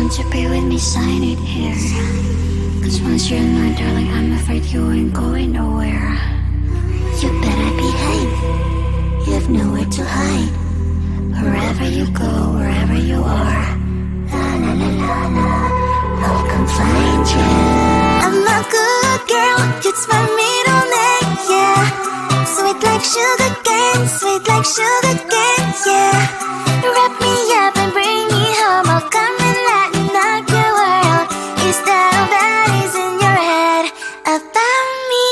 want to be with me, sign it here. Cause once you're mine, darling, I'm afraid you ain't going nowhere. You better behave, you have nowhere to hide. Wherever you go, wherever you are, la la la la la, I'll come find you. I'm a good girl, it's my middle name, yeah. Sweet like sugar cane, sweet like sugar cane, yeah. Wrap me up and bring me home, I'll come and lighten up your world. Is that all that is in your head about me?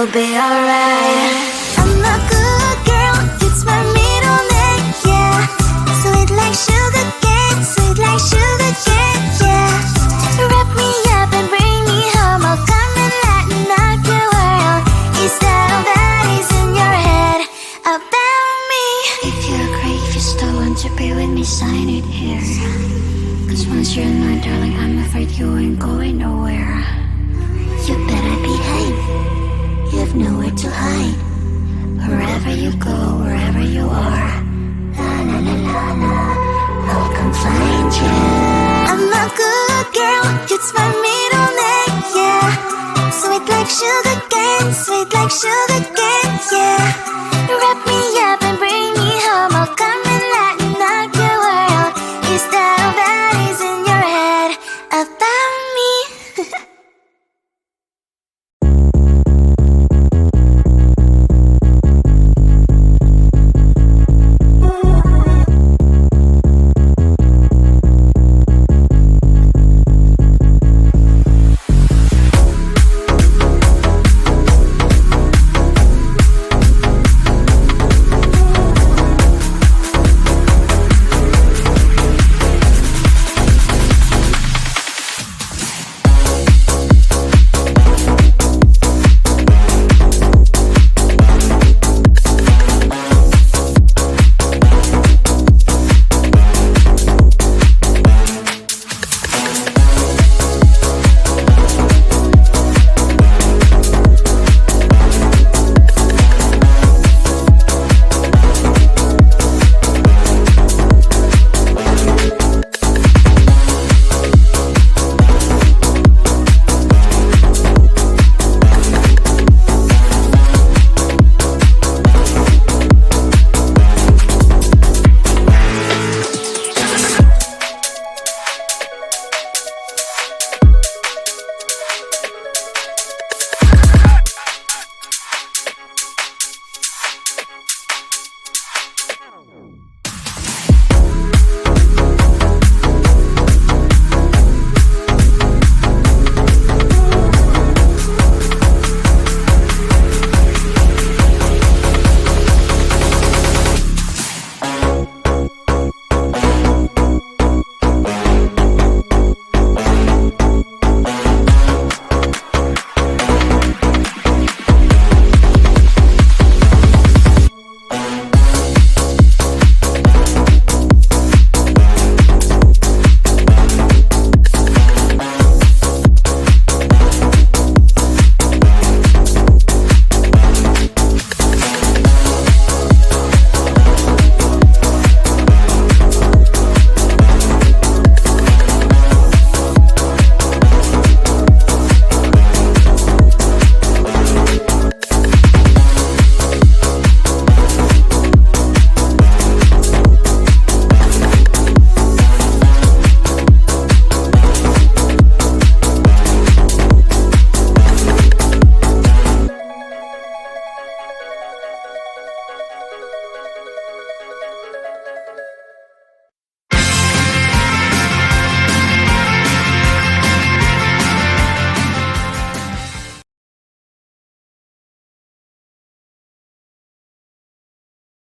I'll be alright. I'm a good girl, it's my middle name, yeah. Sweet like sugar cane, sweet like sugar cane, yeah. Wrap me up and bring me home, I'll come and lighten up your world. Is that all that is in your head about me? If you're great, if you still want to be with me, sign it here. Cause once you're mine, darling, I'm afraid you ain't going nowhere. You better behave, you have nowhere to hide. Wherever you go, wherever you are, la la la la la, I'll come find you. I'm a good girl, it's my middle name, yeah. Sweet like sugar cane, sweet like sugar